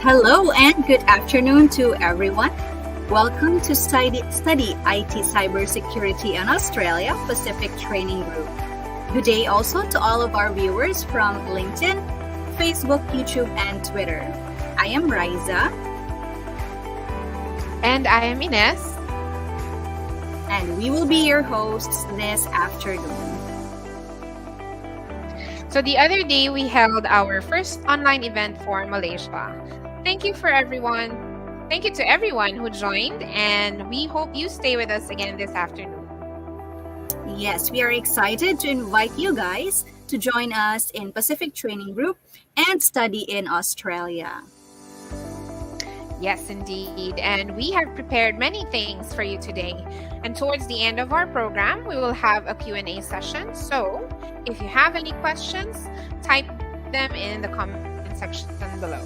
Hello and good afternoon to everyone. Welcome to Study IT Cybersecurity in Australia Pacific Training Group. Good day also to all of our viewers from LinkedIn, Facebook, YouTube, and Twitter. I am Riza. And I am Ines. And we will be your hosts this afternoon. So the other day, we held our first online event for Malaysia. Thank you to everyone who joined, and we hope you stay with us again this afternoon. Yes, we are excited to invite you guys to join us in Pacific Training Group and study in Australia. Yes, indeed. And we have prepared many things for you today. And towards the end of our program, we will have a Q&A session. So if you have any questions, type them in the comment section below.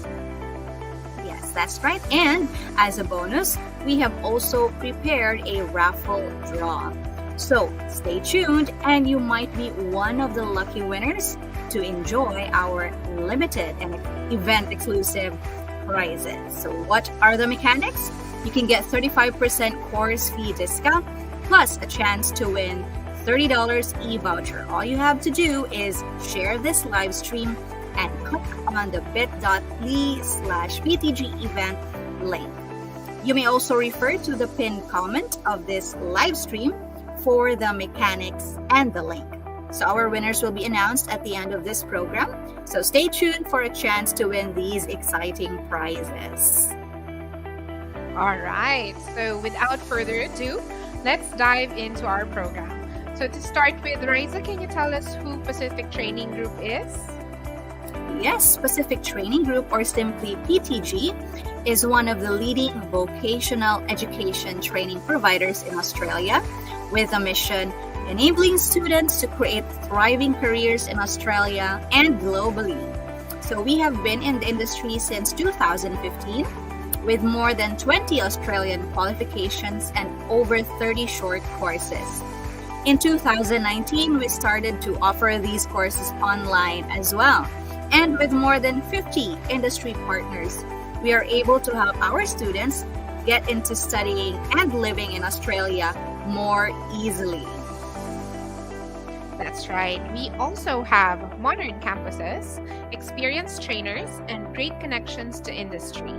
Yes, that's right. And as a bonus, we have also prepared a raffle draw. So stay tuned and you might be one of the lucky winners to enjoy our limited and event exclusive prizes. So what are the mechanics? You can get 35% course fee discount plus a chance to win $30 e-voucher. All you have to do is share this live stream and click on the bit.ly/PTG event link. You may also refer to the pinned comment of this live stream for the mechanics and the link. So our winners will be announced at the end of this program. So stay tuned for a chance to win these exciting prizes. All right. So without further ado, let's dive into our program. So to start with, Riza, can you tell us who Pacific Training Group is? Yes, Pacific Training Group, or simply PTG, is one of the leading vocational education training providers in Australia with a mission enabling students to create thriving careers in Australia and globally. So we have been in the industry since 2015 with more than 20 Australian qualifications and over 30 short courses. In 2019, we started to offer these courses online as well. And with more than 50 industry partners, we are able to help our students get into studying and living in Australia more easily. That's right. We also have modern campuses, experienced trainers, and great connections to industry.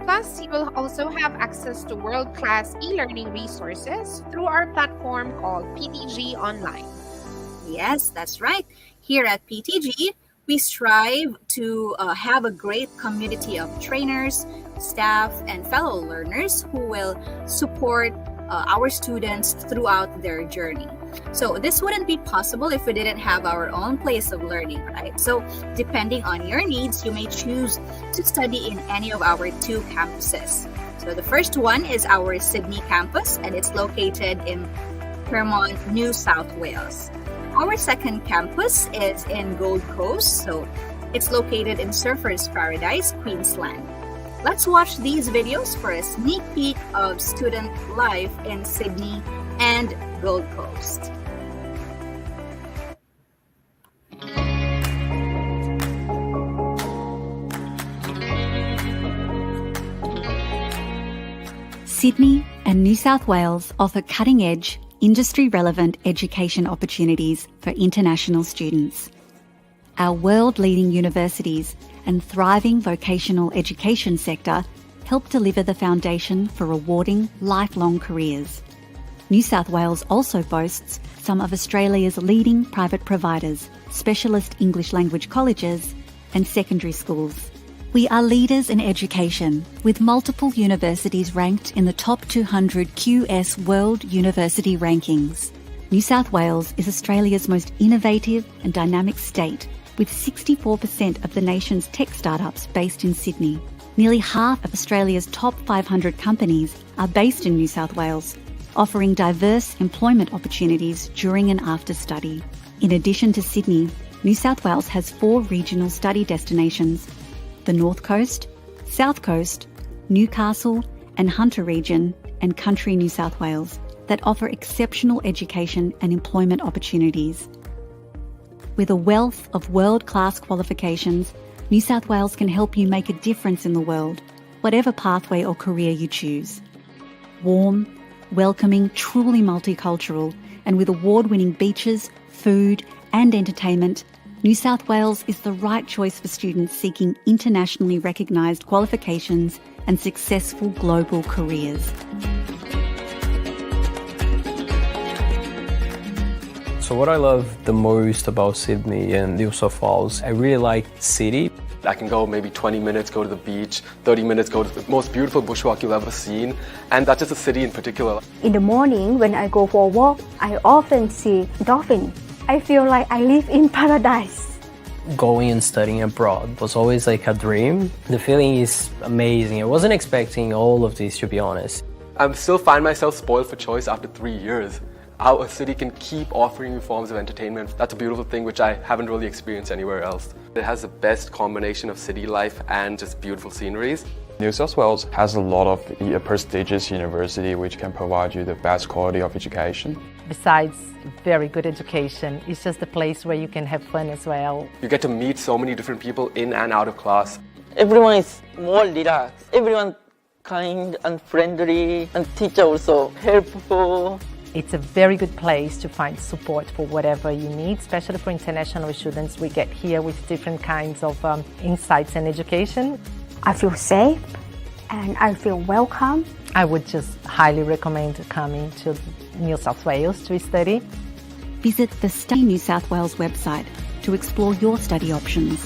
Plus, you will also have access to world-class e-learning resources through our platform called PTG Online. Yes, that's right. Here at PTG, we strive to have a great community of trainers, staff, and fellow learners who will support our students throughout their journey. So this wouldn't be possible if we didn't have our own place of learning, right? So depending on your needs, you may choose to study in any of our 2 campuses. So the first one is our Sydney campus, and it's located in Pyrmont, New South Wales. Our second campus is in Gold Coast, so it's located in Surfers Paradise, Queensland. Let's watch these videos for a sneak peek of student life in Sydney and Gold Coast. Sydney and New South Wales offer cutting-edge, industry-relevant education opportunities for international students. Our world-leading universities and thriving vocational education sector help deliver the foundation for rewarding lifelong careers. New South Wales also boasts some of Australia's leading private providers, specialist English language colleges and secondary schools. We are leaders in education, with multiple universities ranked in the top 200 QS World University Rankings. New South Wales is Australia's most innovative and dynamic state, with 64% of the nation's tech startups based in Sydney. Nearly half of Australia's top 500 companies are based in New South Wales, offering diverse employment opportunities during and after study. In addition to Sydney, New South Wales has 4 regional study destinations: the North Coast, South Coast, Newcastle and Hunter region, and Country New South Wales, that offer exceptional education and employment opportunities. With a wealth of world-class qualifications, New South Wales can help you make a difference in the world, whatever pathway or career you choose. Warm, welcoming, truly multicultural, and with award-winning beaches, food and entertainment, New South Wales is the right choice for students seeking internationally recognised qualifications and successful global careers. So what I love the most about Sydney and New South Wales, I really like the city. I can go maybe 20 minutes, go to the beach, 30 minutes, go to the most beautiful bushwalk you've ever seen, and that's just the city in particular. In the morning when I go for a walk, I often see dolphins. I feel like I live in paradise. Going and studying abroad was always like a dream. The feeling is amazing. I wasn't expecting all of this, to be honest. I still find myself spoiled for choice after 3 years. How a city can keep offering you forms of entertainment, that's a beautiful thing which I haven't really experienced anywhere else. It has the best combination of city life and just beautiful sceneries. New South Wales has a lot of prestigious university which can provide you the best quality of education. Besides very good education, it's just a place where you can have fun as well. You get to meet so many different people in and out of class. Everyone is more relaxed. Everyone kind and friendly, and teacher also helpful. It's a very good place to find support for whatever you need, especially for international students. We get here with different kinds of insights and education. I feel safe and I feel welcome. I would just highly recommend coming to New South Wales to study. Visit the Stay New South Wales website to explore your study options.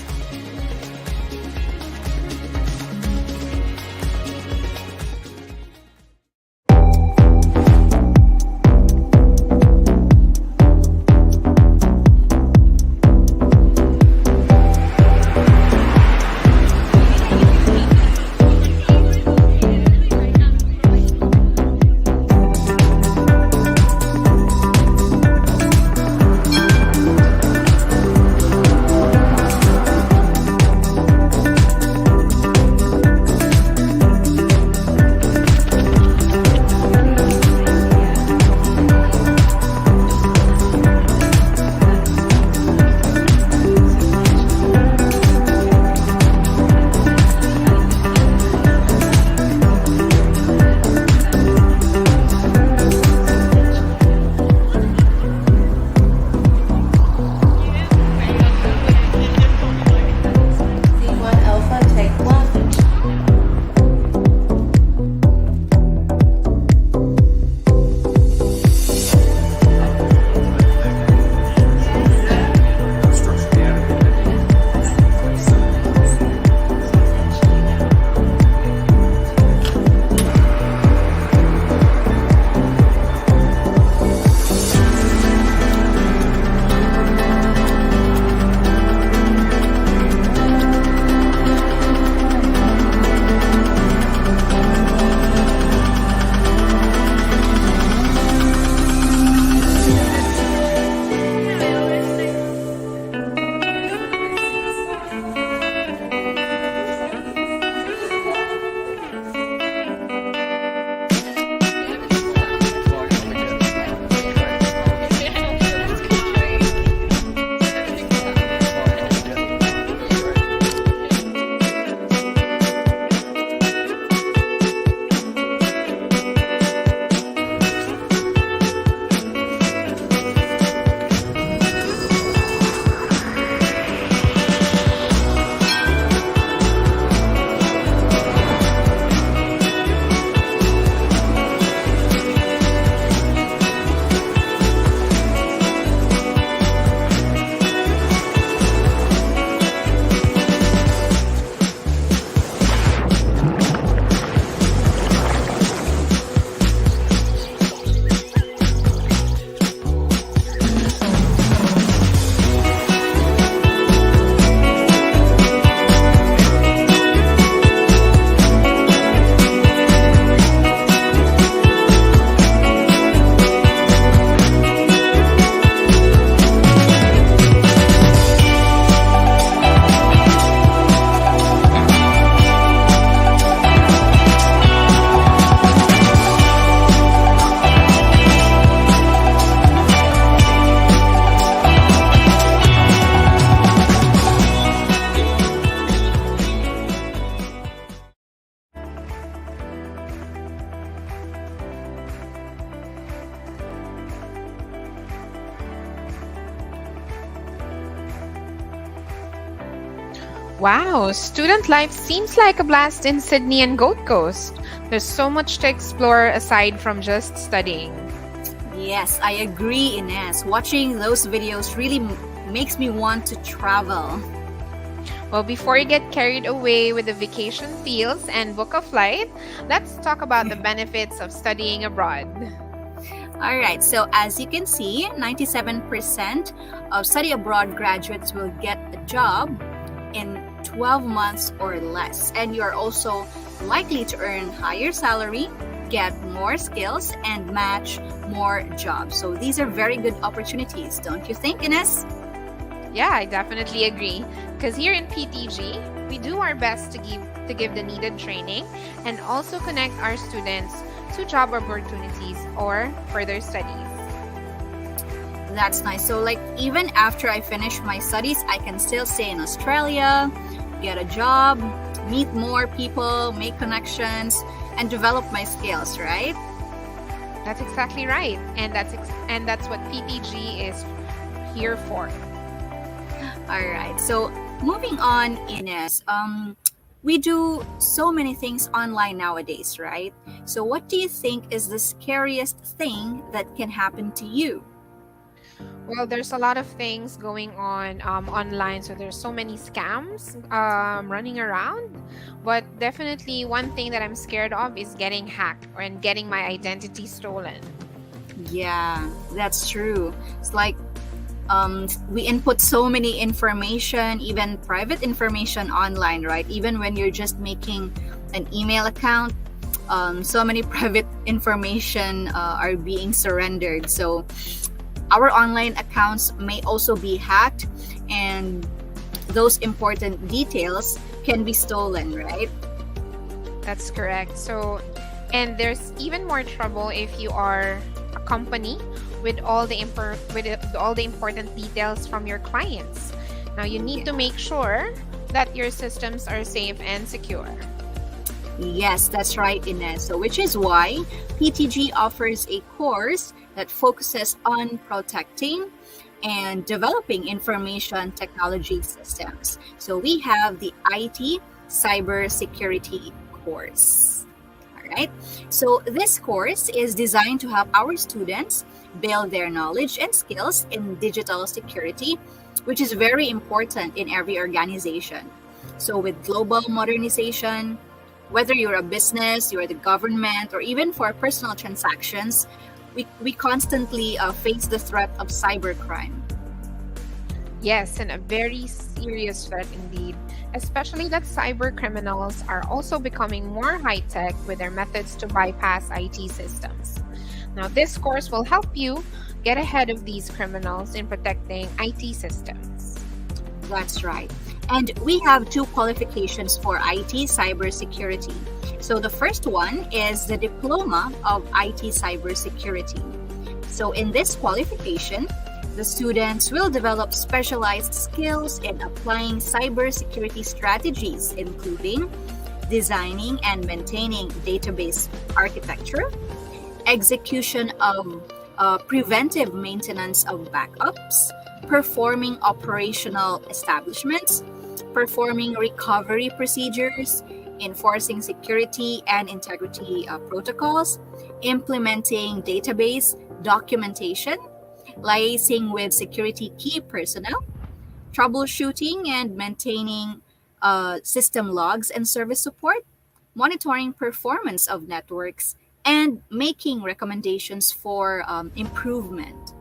Wow, student life seems like a blast in Sydney and Gold Coast. There's so much to explore aside from just studying. Yes, I agree, Ines. Watching those videos really makes me want to travel. Well, before you get carried away with the vacation feels and book a flight, let's talk about the benefits of studying abroad. All right, so as you can see, 97% of study abroad graduates will get a job in 12 months or less. And you're also likely to earn higher salary, get more skills, and match more jobs. So these are very good opportunities, don't you think, Ines? Yeah, I definitely agree. Because here in PTG, we do our best to give the needed training and also connect our students to job opportunities or further studies. That's nice. So like even after I finish my studies, I can still stay in Australia, get a job, meet more people, make connections, and develop my skills, right? That's exactly right. And that's what PTG is here for. All right. So moving on, Ines, we do so many things online nowadays, right? So what do you think is the scariest thing that can happen to you? Well, there's a lot of things going on online. So there's so many scams running around. But definitely one thing that I'm scared of is getting hacked and getting my identity stolen. Yeah, that's true. It's like we input so many information, even private information online, right? Even when you're just making an email account, so many private information are being surrendered. So our online accounts may also be hacked, and those important details can be stolen, right? That's correct. So, and there's even more trouble if you are a company with all the important details from your clients. Now, you need to make sure that your systems are safe and secure. Yes, that's right, Ines. So, which is why PTG offers a course that focuses on protecting and developing information technology systems. So, we have the IT cybersecurity course. All right. So, this course is designed to help our students build their knowledge and skills in digital security, which is very important in every organization. So, with global modernization, whether you're a business, you're the government, or even for personal transactions, we constantly face the threat of cybercrime. Yes, and a very serious threat indeed, especially that cyber criminals are also becoming more high-tech with their methods to bypass IT systems. Now, this course will help you get ahead of these criminals in protecting IT systems. That's right. And we have two qualifications for IT cybersecurity. So the first one is the Diploma of IT Cybersecurity. So in this qualification, the students will develop specialized skills in applying cybersecurity strategies, including designing and maintaining database architecture, execution of preventive maintenance of backups, performing operational establishments, performing recovery procedures, enforcing security and integrity protocols, implementing database documentation, liaising with security key personnel, troubleshooting and maintaining system logs and service support, monitoring performance of networks, and making recommendations for improvement.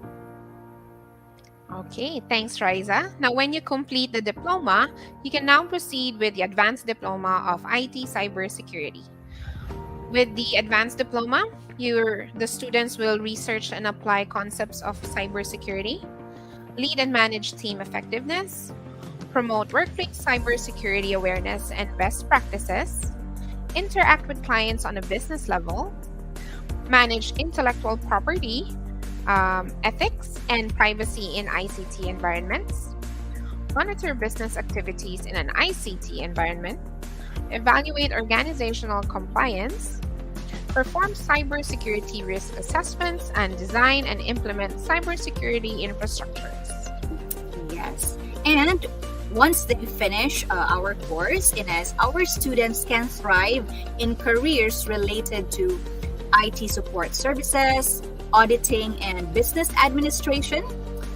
Okay, thanks, Riza. Now, when you complete the diploma, you can now proceed with the Advanced Diploma of IT Cybersecurity. With the Advanced Diploma, the students will research and apply concepts of cybersecurity, lead and manage team effectiveness, promote workplace cybersecurity awareness and best practices, interact with clients on a business level, manage intellectual property, ethics and privacy in ICT environments, monitor business activities in an ICT environment, evaluate organizational compliance, perform cybersecurity risk assessments, and design and implement cybersecurity infrastructures. Yes. And Once they finish our course, Ines, our students can thrive in careers related to IT support services, auditing and business administration,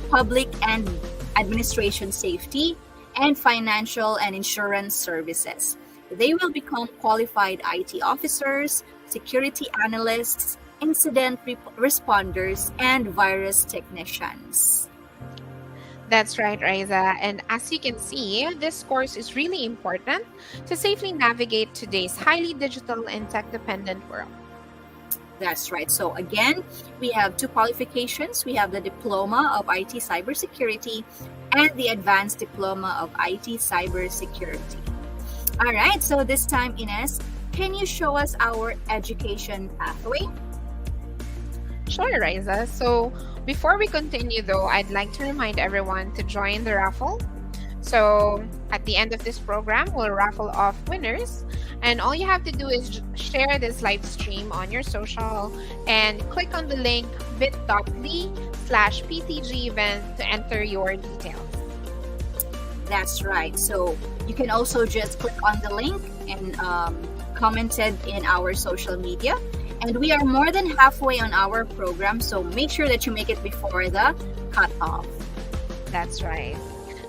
public and administration safety, and financial and insurance services. They will become qualified IT officers, security analysts, incident responders, and virus technicians. That's right, Riza. And as you can see, this course is really important to safely navigate today's highly digital and tech dependent world. That's right. So again, we have two qualifications. We have the Diploma of IT Cybersecurity and the Advanced Diploma of IT Cybersecurity. All right. So this time, Ines, can you show us our education pathway? Sure, Riza. So before we continue though, I'd like to remind everyone to join the raffle. So at the end of this program, we'll raffle off winners. And all you have to do is share this live stream on your social and click on the link bit.ly/PTG event to enter your details. That's right. So you can also just click on the link and comment it in our social media. And we are more than halfway on our program, so make sure that you make it before the cutoff. That's right.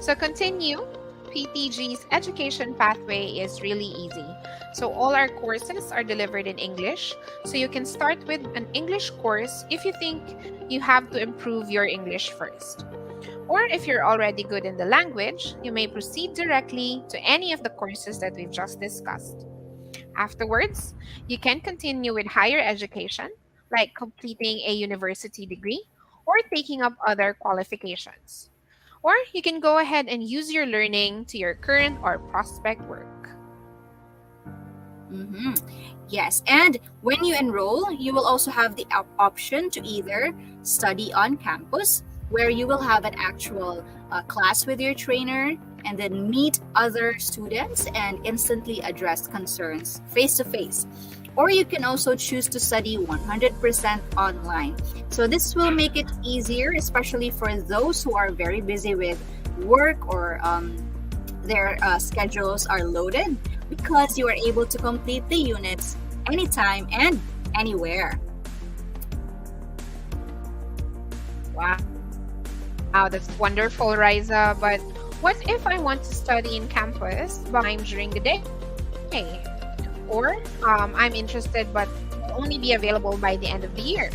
So continue. PTG's education pathway is really easy. So all our courses are delivered in English. So you can start with an English course if you think you have to improve your English first. Or if you're already good in the language, you may proceed directly to any of the courses that we've just discussed. Afterwards, you can continue with higher education, like completing a university degree or taking up other qualifications. Or you can go ahead and use your learning to your current or prospect work. Mm-hmm. Yes, and when you enroll, you will also have the option to either study on campus, where you will have an actual class with your trainer and then meet other students and instantly address concerns face to face. Or you can also choose to study 100% online. So this will make it easier, especially for those who are very busy with work or their schedules are loaded, because you are able to complete the units anytime and anywhere. Wow. Wow, that's wonderful, Riza. But what if I want to study in campus but I'm during the day? Or I'm interested but will only be available by the end of the year?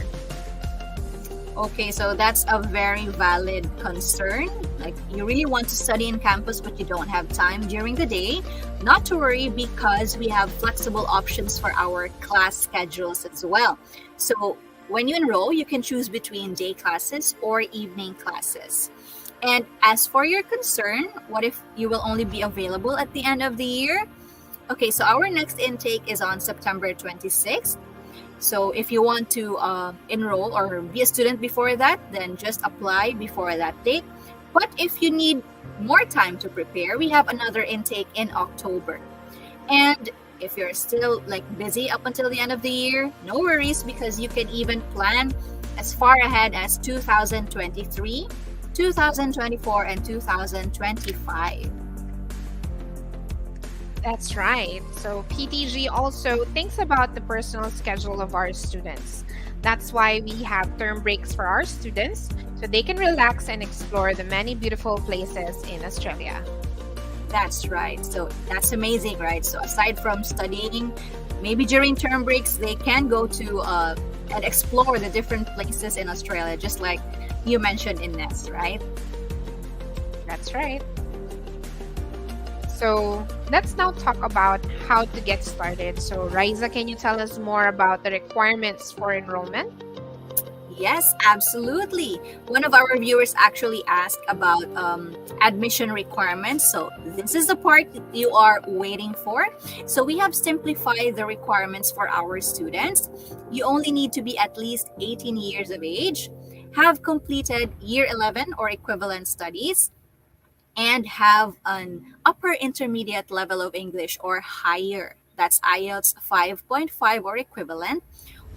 Okay, so that's a very valid concern. Like, you really want to study in campus but you don't have time during the day. Not to worry, because we have flexible options for our class schedules as well. So when you enroll, you can choose between day classes or evening classes. And as for your concern, what if you will only be available at the end of the year? Okay, so our next intake is on September 26th. So if you want to enroll or be a student before that, then just apply before that date. But if you need more time to prepare, we have another intake in October. And if you're still busy up until the end of the year, no worries, because you can even plan as far ahead as 2023, 2024, and 2025. That's right. So PTG also thinks about the personal schedule of our students. That's why we have term breaks for our students, so they can relax and explore the many beautiful places in Australia. That's right. So that's amazing, right? So aside from studying, maybe during term breaks, they can go to and explore the different places in Australia, just like you mentioned, Ines, right? That's right. So let's now talk about how to get started. So Riza, can you tell us more about the requirements for enrollment? Yes, absolutely. One of our viewers actually asked about admission requirements. So this is the part that you are waiting for. So we have simplified the requirements for our students. You only need to be at least 18 years of age, have completed year 11 or equivalent studies, and have an upper intermediate level of English or higher. That's IELTS 5.5 or equivalent,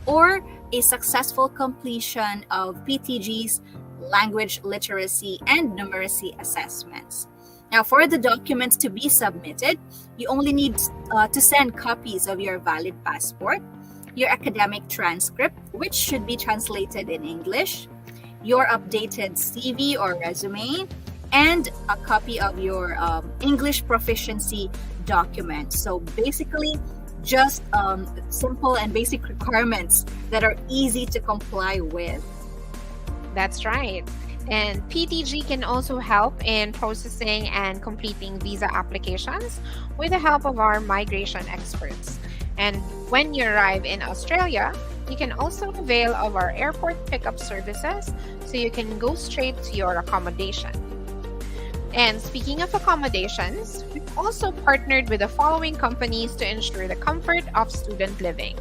or a successful completion of PTG's language literacy and numeracy assessments. Now, for the documents to be submitted, you only need to send copies of your valid passport, your academic transcript, which should be translated in English, your updated CV or resume, and a copy of your English proficiency document. So basically, just simple and basic requirements that are easy to comply with. That's right. And PTG can also help in processing and completing visa applications with the help of our migration experts. And when you arrive in Australia, you can also avail of our airport pickup services so you can go straight to your accommodation. And speaking of accommodations, we've also partnered with the following companies to ensure the comfort of student living.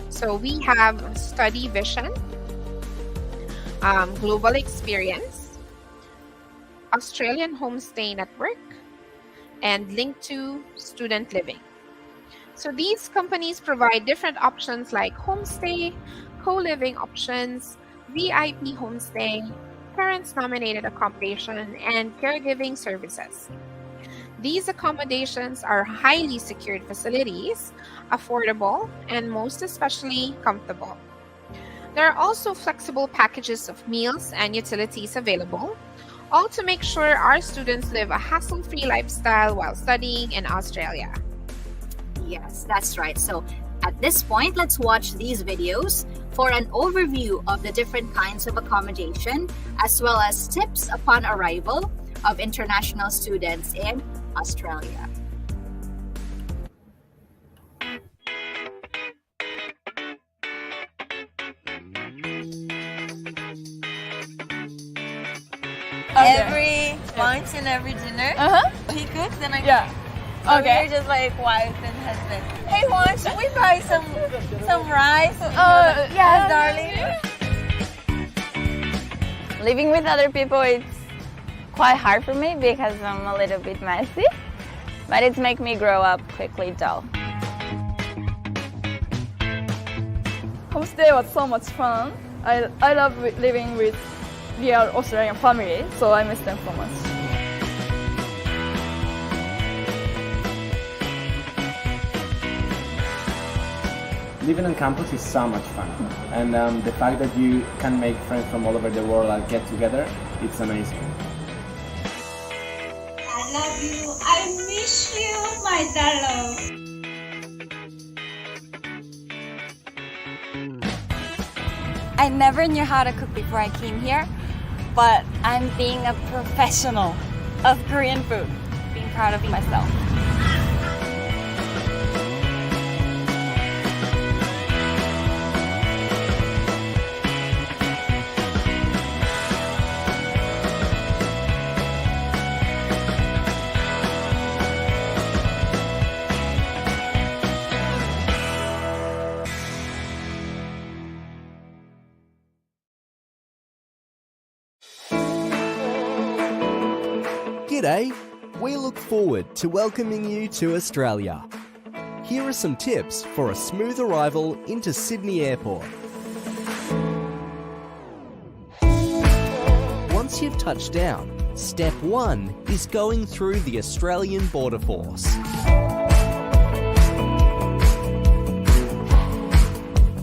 So we have Study Vision, Global Experience, Australian Homestay Network, and Link to Student Living. So these companies provide different options like homestay, co-living options, VIP homestay, parents-nominated accommodation, and caregiving services. These accommodations are highly secured facilities, affordable, and most especially comfortable. There are also flexible packages of meals and utilities available, all to make sure our students live a hassle-free lifestyle while studying in Australia. Yes, that's right. So at this point, let's watch these videos for an overview of the different kinds of accommodation, as well as tips upon arrival of international students in Australia. Every lunch and every dinner, he cooks and I cook. So we're just like wife and husband. Hey, Juan, should we buy some rice? Yes, darling. Living with other people, it's quite hard for me because I'm a little bit messy, but it's make me grow up quickly though. Homestay was so much fun. I love living with real Australian family, so I miss them so much. Living on campus is so much fun, and the fact that you can make friends from all over the world and get together, it's amazing. I love you, I miss you, my darling. I never knew how to cook before I came here, but I'm being a professional of Korean food, being proud of myself. G'day! We look forward to welcoming you to Australia. Here are some tips for a smooth arrival into Sydney Airport. Once you've touched down, step 1 is going through the Australian Border Force.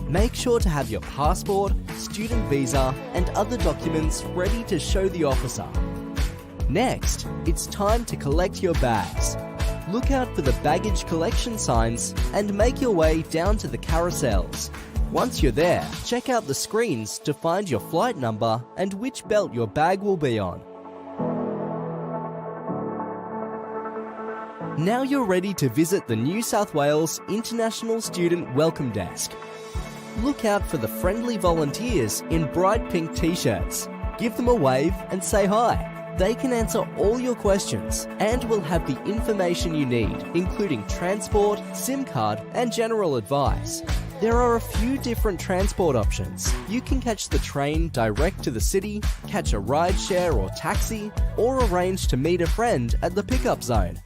Make sure to have your passport, student visa, and other documents ready to show the officer. Next, it's time to collect your bags. Look out for the baggage collection signs and make your way down to the carousels. Once you're there, check out the screens to find your flight number and which belt your bag will be on. Now you're ready to visit the New South Wales International Student Welcome Desk. Look out for the friendly volunteers in bright pink t-shirts. Give them a wave and say hi. They can answer all your questions and will have the information you need, including transport, SIM card, and general advice. There are a few different transport options. You can catch the train direct to the city, catch a rideshare or taxi, or arrange to meet a friend at the pickup zone.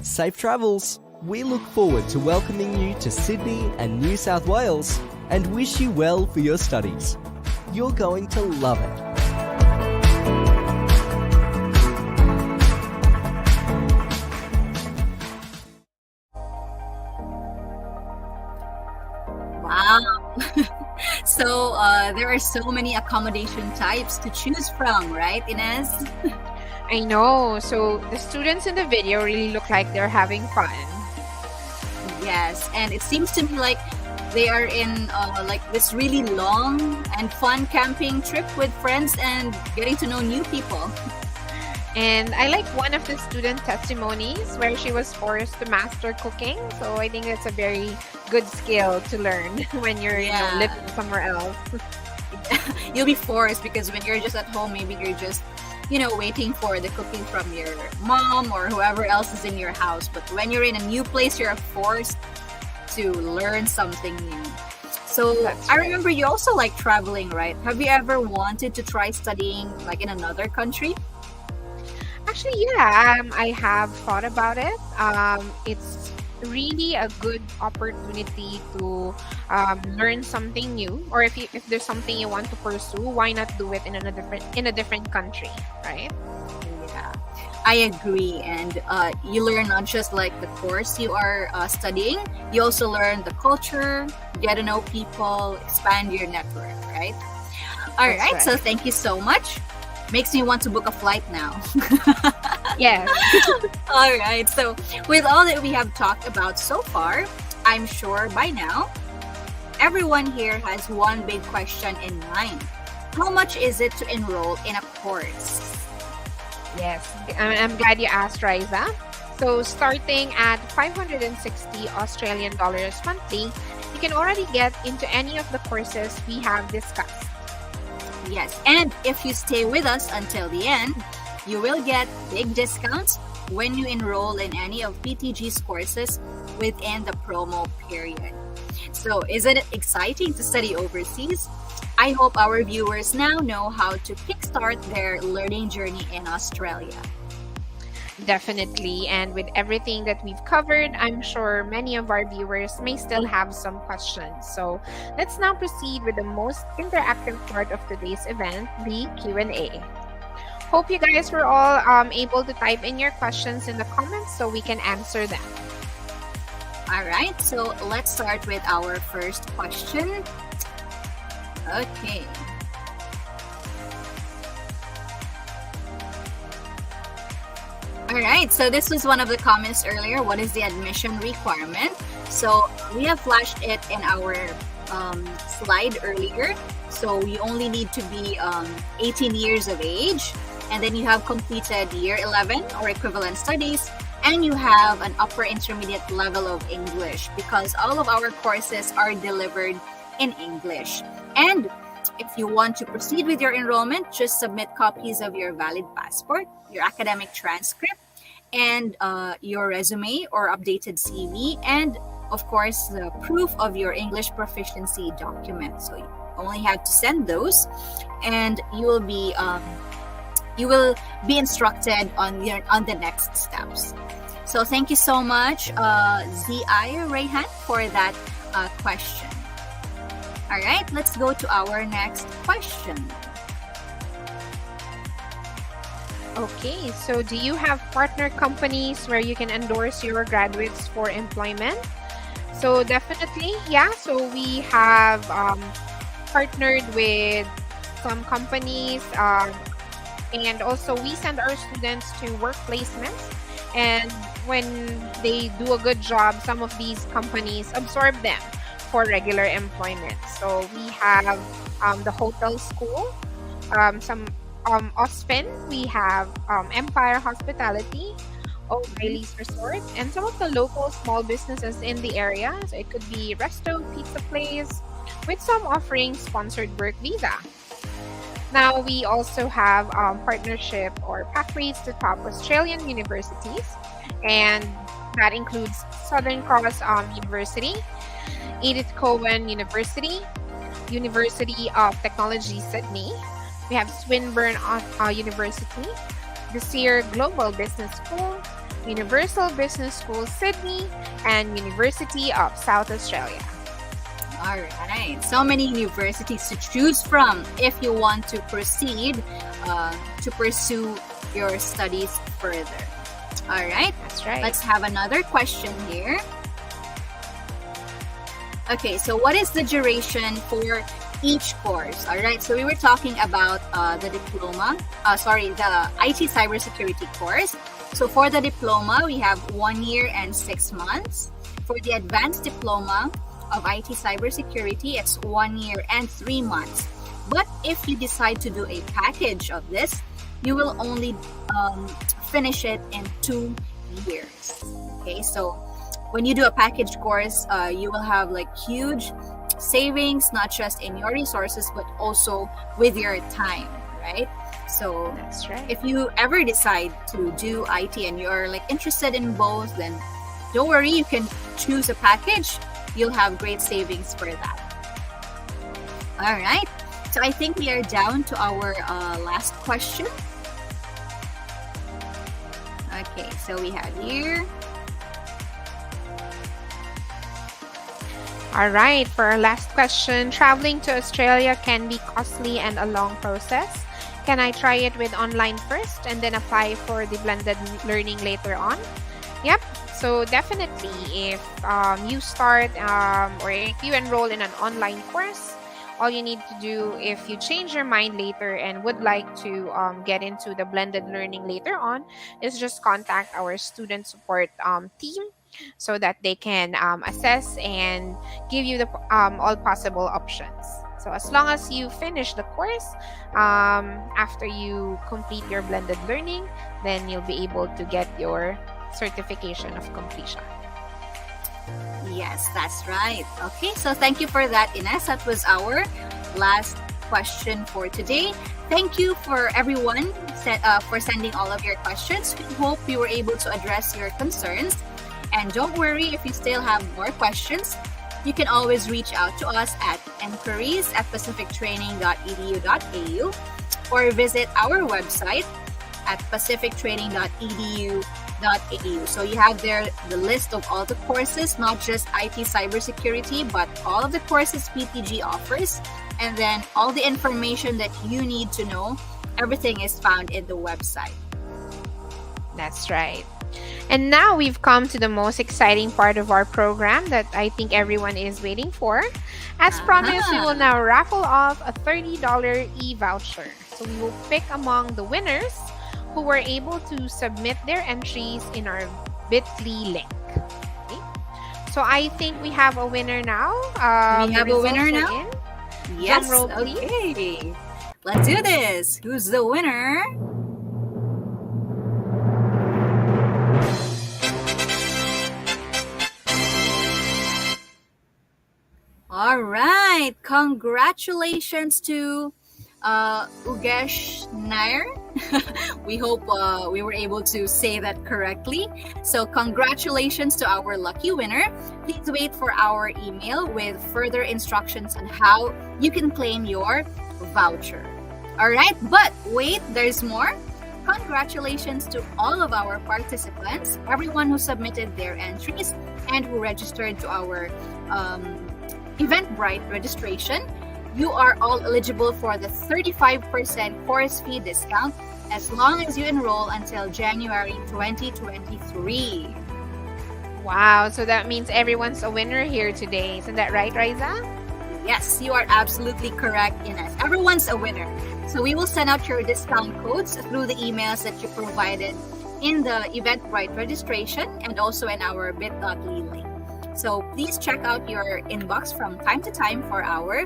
Safe travels! We look forward to welcoming you to Sydney and New South Wales and wish you well for your studies. You're going to love it. there are so many accommodation types to choose from, right, Inez? I know. So the students in the video really look like they're having fun. Yes, and it seems to me like they are in like this really long and fun camping trip with friends and getting to know new people. And I like one of the student testimonies where she was forced to master cooking. So I think it's a very good skill to learn when you're living somewhere else. You'll be forced because when you're just at home, maybe you're just waiting for the cooking from your mom or whoever else is in your house. But when you're in a new place, you're forced to learn something new. So I remember you also like traveling, right? Have you ever wanted to try studying like in another country? Actually, yeah, I have thought about it. It's really a good opportunity to learn something new, or if there's something you want to pursue, why not do it in a different country, right? Yeah, I agree. And you learn not just like the course you are studying, you also learn the culture, get to know people, expand your network, right? All right. So thank you so much. Makes me want to book a flight now. Yes. All right. So with all that we have talked about so far, I'm sure by now, everyone here has one big question in mind. How much is it to enroll in a course? Yes. I'm glad you asked, Riza. So starting at 560 Australian dollars monthly, you can already get into any of the courses we have discussed. Yes, and if you stay with us until the end, you will get big discounts when you enroll in any of PTG's courses within the promo period. So, isn't it exciting to study overseas? I hope our viewers now know how to kickstart their learning journey in Australia. Definitely. And with everything that we've covered, I'm sure many of our viewers may still have some questions. So let's now proceed with the most interactive part of today's event, the Q&A. Hope you guys were all able to type in your questions in the comments so we can answer them. All right, so let's start with our first question. Okay. All right, so this was one of the comments earlier. What is the admission requirement? So we have flashed it in our slide earlier. So you only need to be 18 years of age, and then you have completed year 11 or equivalent studies, and you have an upper intermediate level of English because all of our courses are delivered in English. And if you want to proceed with your enrollment, just submit copies of your valid passport, your academic transcript, and your resume or updated CV, and of course the proof of your English proficiency document. So you only have to send those, and you will be instructed on the next steps. So thank you so much, Z.I. Rayhan, for that question. All right, let's go to our next question. Okay, so do you have partner companies where you can endorse your graduates for employment? So definitely, yeah. So we have partnered with some companies, and also we send our students to work placements. And when they do a good job, some of these companies absorb them for regular employment. So we have the hotel school, some Osfin, we have Empire Hospitality, O'Reilly's Resort, and some of the local small businesses in the area. So it could be Resto, Pizza Place, with some offering sponsored work visa. Now we also have partnership or pathways to top Australian universities, and that includes Southern Cross University, Edith Cowan University, University of Technology Sydney. We have Swinburne University, the Sear Global Business School, Universal Business School Sydney, and University of South Australia. All right, so many universities to choose from if you want to proceed to pursue your studies further. All right, that's right. Let's have another question here. Okay, so what is the duration for each course. All right, so we were talking about the diploma, the IT cybersecurity course. So for the diploma, we have 1 year and 6 months. For the advanced diploma of IT cybersecurity, it's 1 year and 3 months. But if you decide to do a package of this, you will only finish it in 2 years. Okay, so when you do a package course, you will have like huge savings, not just in your resources, but also with your time, right? So that's right. If you ever decide to do IT and you're like interested in both, then don't worry, you can choose a package. You'll have great savings for that. All right. So I think we are down to our last question. Okay, so we have here. All right, for our last question, traveling to Australia can be costly and a long process. Can I try it with online first and then apply for the blended learning later on? Yep, so definitely if you start or if you enroll in an online course, all you need to do, if you change your mind later and would like to get into the blended learning later on, is just contact our student support team so that they can assess and give you the all possible options. So as long as you finish the course, after you complete your blended learning, then you'll be able to get your certification of completion. Yes, that's right. Okay, so thank you for that, Ines. That was our last question for today. Thank you for everyone for sending all of your questions. We hope we were able to address your concerns. And don't worry, if you still have more questions, you can always reach out to us at enquiries@pacifictraining.edu.au or visit our website at pacifictraining.edu.au. So you have there the list of all the courses, not just IT cybersecurity, but all of the courses PTG offers. And then all the information that you need to know, everything is found in the website. That's right. And now we've come to the most exciting part of our program that I think everyone is waiting for. As promised, we will now raffle off a $30 e-voucher. So we will pick among the winners who were able to submit their entries in our bit.ly link. Okay. So I think we have a winner now. We have a winner now? In. Yes, Drum roll, please. Okay. Let's do this. Who's the winner? All right. Congratulations to Ugesh Nair. We hope we were able to say that correctly. So congratulations to our lucky winner. Please wait for our email with further instructions on how you can claim your voucher. All right, but wait, there's more. Congratulations to all of our participants, everyone who submitted their entries and who registered to our Eventbrite registration. You are all eligible for the 35% course fee discount as long as you enroll until January 2023. Wow, so that means everyone's a winner here today. Isn't that right, Riza? Yes, you are absolutely correct, Ines. Everyone's a winner. So we will send out your discount codes through the emails that you provided in the Eventbrite registration and also in our bit.ly link. So please check out your inbox from time to time for our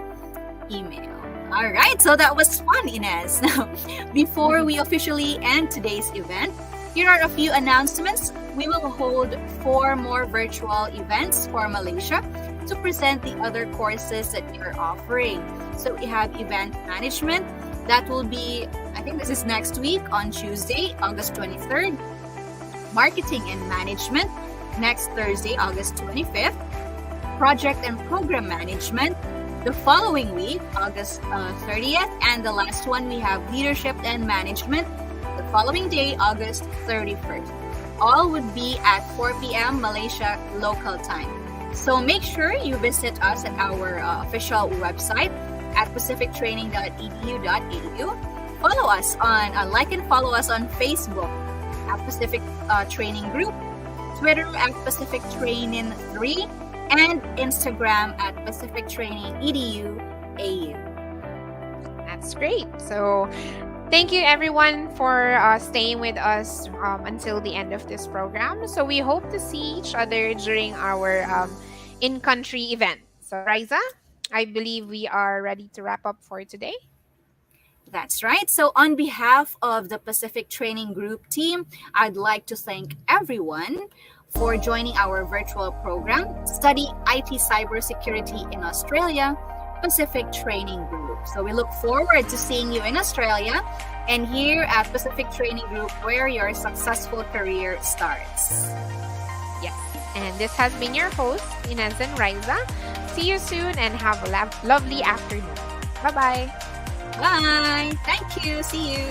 email. All right, so that was fun, Ines. Now, before we officially end today's event, here are a few announcements. We will hold 4 more virtual events for Malaysia to present the other courses that we are offering. So we have event management. That will be, I think this is next week on Tuesday, August 23rd. Marketing and management, next Thursday, August 25th. Project and program management, the following week, August 30th. And the last one, we have leadership and management, the following day, August 31st. All would be at 4 p.m. Malaysia local time. So make sure you visit us at our official website at pacifictraining.edu.au. Follow us on, like and follow us on Facebook at Pacific Training Group, Twitter at Pacific Training 3, and Instagram at Pacific Training EDU AU. That's great. So thank you everyone for staying with us until the end of this program. So we hope to see each other during our in-country event. So Riza, I believe we are ready to wrap up for today. That's right. So, on behalf of the Pacific Training Group team, I'd like to thank everyone for joining our virtual program, Study IT Cybersecurity in Australia, Pacific Training Group. So, we look forward to seeing you in Australia and here at Pacific Training Group, where your successful career starts. Yes. And this has been your host, Inez and Riza. See you soon and have a lovely afternoon. Bye-bye. Bye. Thank you. See you.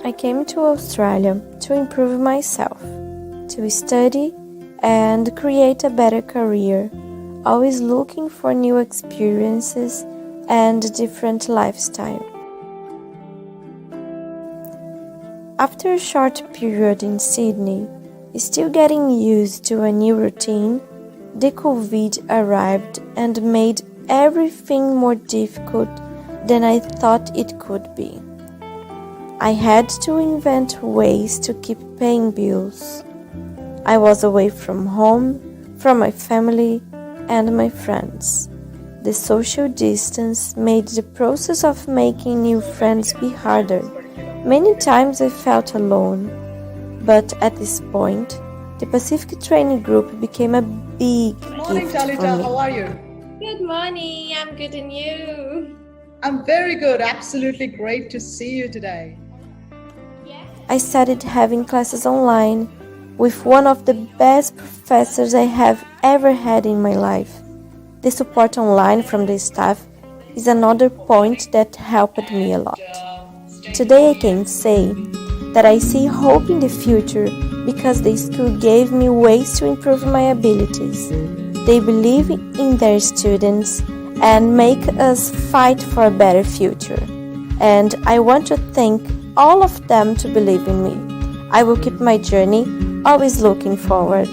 I came to Australia to improve myself, to study and create a better career, always looking for new experiences and a different lifestyle. After a short period in Sydney, still getting used to a new routine, the COVID arrived and made everything more difficult than I thought it could be. I had to invent ways to keep paying bills. I was away from home, from my family and my friends. The social distance made the process of making new friends be harder. Many times I felt alone, but at this point, the Pacific Training Group became a big gift for me. How are you? Good morning, I'm good and you? I'm very good, absolutely great to see you today. I started having classes online with one of the best professors I have ever had in my life. The support online from the staff is another point that helped me a lot. Today I can say that I see hope in the future because the school gave me ways to improve my abilities. They believe in their students and make us fight for a better future. And I want to thank all of them to believe in me. I will keep my journey always looking forward.